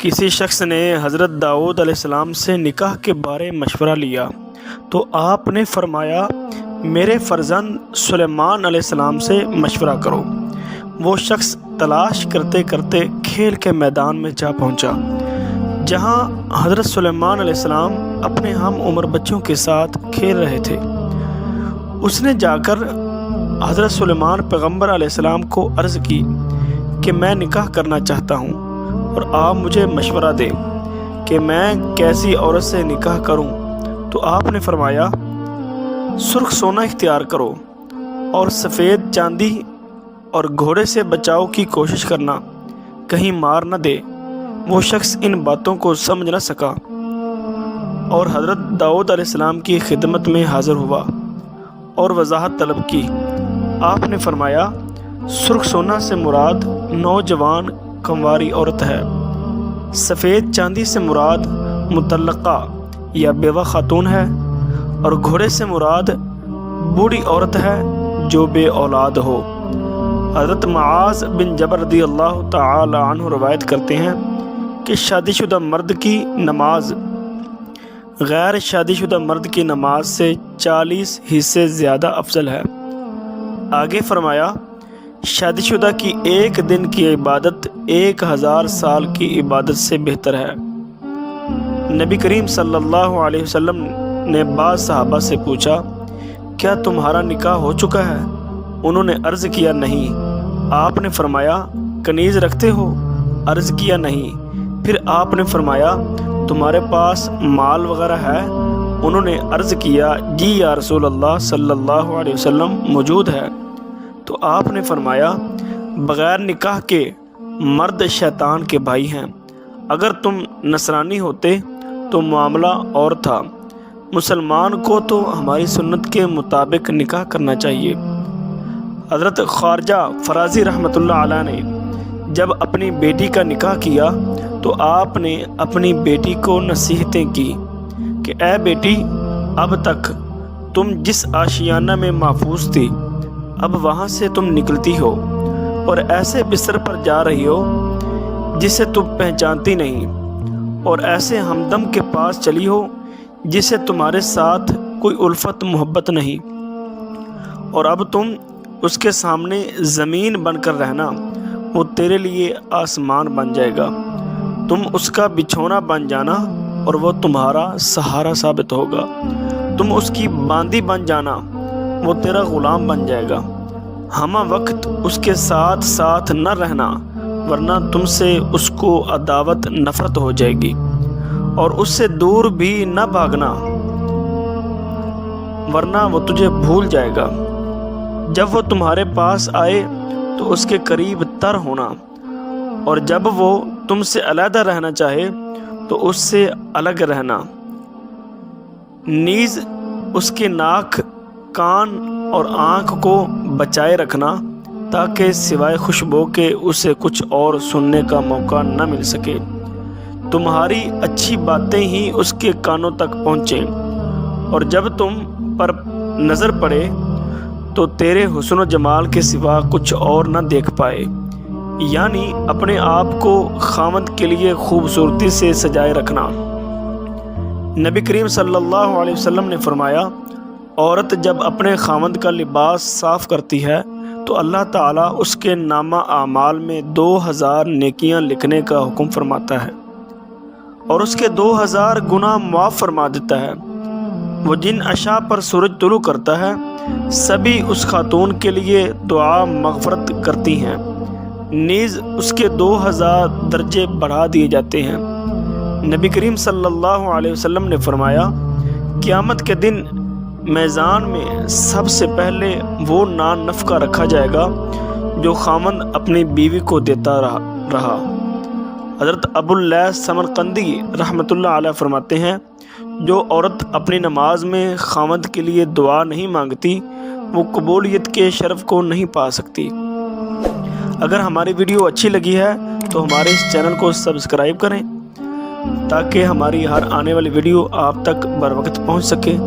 کسی شخص نے حضرت داؤد علیہ السلام سے نکاح کے بارے مشورہ لیا تو آپ نے فرمایا میرے فرزند سلیمان علیہ السلام سے مشورہ کرو۔ وہ شخص تلاش کرتے کرتے کھیل کے میدان میں جا پہنچا جہاں حضرت سلیمان علیہ السلام اپنے ہم عمر بچوں کے ساتھ کھیل رہے تھے۔ اس نے جا کر حضرت سلیمان پیغمبر علیہ السلام کو عرض کی کہ میں نکاح کرنا چاہتا ہوں اور آپ مجھے مشورہ دیں کہ میں کیسی عورت سے نکاح کروں۔ تو آپ نے فرمایا سرخ سونا اختیار کرو اور سفید چاندی اور گھوڑے سے بچاؤ کی کوشش کرنا، کہیں مار نہ دے۔ وہ شخص ان باتوں کو سمجھ نہ سکا اور حضرت داؤد علیہ السلام کی خدمت میں حاضر ہوا اور وضاحت طلب کی۔ آپ نے فرمایا سرخ سونا سے مراد نوجوان کنواری عورت ہے، سفید چاندی سے مراد مطلقہ یا بیوہ خاتون ہے، اور گھوڑے سے مراد بوڑھی عورت ہے جو بے اولاد ہو۔ حضرت معاذ بن جبل رضی اللہ تعالی عنہ روایت کرتے ہیں کہ شادی شدہ مرد کی نماز غیر شادی شدہ مرد کی نماز سے 40 حصے زیادہ افضل ہے۔ آگے فرمایا شادی شدہ کی ایک دن کی عبادت 1000 سال کی عبادت سے بہتر ہے۔ نبی کریم صلی اللہ علیہ وسلم نے بعض صحابہ سے پوچھا کیا تمہارا نکاح ہو چکا ہے؟ انہوں نے عرض کیا نہیں۔ آپ نے فرمایا کنیز رکھتے ہو؟ عرض کیا نہیں۔ پھر آپ نے فرمایا تمہارے پاس مال وغیرہ ہے؟ انہوں نے عرض کیا جی یا رسول اللہ صلی اللہ علیہ وسلم موجود ہے۔ تو آپ نے فرمایا بغیر نکاح کے مرد شیطان کے بھائی ہیں، اگر تم نصرانی ہوتے تو معاملہ اور تھا، مسلمان کو تو ہماری سنت کے مطابق نکاح کرنا چاہیے۔ حضرت خارجہ فرازی رحمۃ اللہ علیہ نے جب اپنی بیٹی کا نکاح کیا تو آپ نے اپنی بیٹی کو نصیحتیں کی کہ اے بیٹی اب تک تم جس آشیانہ میں محفوظ تھی اب وہاں سے تم نکلتی ہو اور ایسے بستر پر جا رہی ہو جسے تم پہچانتی نہیں، اور ایسے ہمدم کے پاس چلی ہو جسے تمہارے ساتھ کوئی الفت محبت نہیں، اور اب تم اس کے سامنے زمین بن کر رہنا، وہ تیرے لیے آسمان بن جائے گا، تم اس کا بچھونا بن جانا اور وہ تمہارا سہارا ثابت ہوگا، تم اس کی باندی بن جانا، وہ تیرا غلام بن جائے گا، ہمہ وقت اس کے ساتھ ساتھ نہ رہنا ورنہ تم سے اس کو عداوت نفرت ہو جائے گی، اور اس سے دور بھی نہ بھاگنا ورنہ وہ تجھے بھول جائے گا، جب وہ تمہارے پاس آئے تو اس کے قریب تر ہونا، اور جب وہ تم سے علیحدہ رہنا چاہے تو اس سے الگ رہنا، نیز اس کے ناک، کان اور آنکھ کو بچائے رکھنا تاکہ سوائے خوشبو کے اسے کچھ اور سننے کا موقع نہ مل سکے، تمہاری اچھی باتیں ہی اس کے کانوں تک پہنچیں، اور جب تم پر نظر پڑے تو تیرے حسن و جمال کے سوا کچھ اور نہ دیکھ پائے، یعنی اپنے آپ کو خاوند کے لیے خوبصورتی سے سجائے رکھنا۔ نبی کریم صلی اللہ علیہ وسلم نے فرمایا عورت جب اپنے خاوند کا لباس صاف کرتی ہے تو اللہ تعالیٰ اس کے نامہ اعمال میں 2000 نیکیاں لکھنے کا حکم فرماتا ہے اور اس کے 2000 گناہ معاف فرما دیتا ہے۔ وہ جن عشاء پر سورج طلوع کرتا ہے سبھی اس خاتون کے لیے دعا مغفرت کرتی ہیں، نیز اس کے 2000 درجے بڑھا دیے جاتے ہیں۔ نبی کریم صلی اللہ علیہ وسلم نے فرمایا قیامت کے دن میزان میں سب سے پہلے وہ نان نفقہ رکھا جائے گا جو خاوند اپنی بیوی کو دیتا رہا۔ حضرت ابو اللیث سمرقندی رحمۃ اللہ علیہ فرماتے ہیں جو عورت اپنی نماز میں خاوند کے لیے دعا نہیں مانگتی وہ قبولیت کے شرف کو نہیں پا سکتی۔ اگر ہماری ویڈیو اچھی لگی ہے تو ہمارے اس چینل کو سبسکرائب کریں تاکہ ہماری ہر آنے والی ویڈیو آپ تک بر وقت پہنچ سکے۔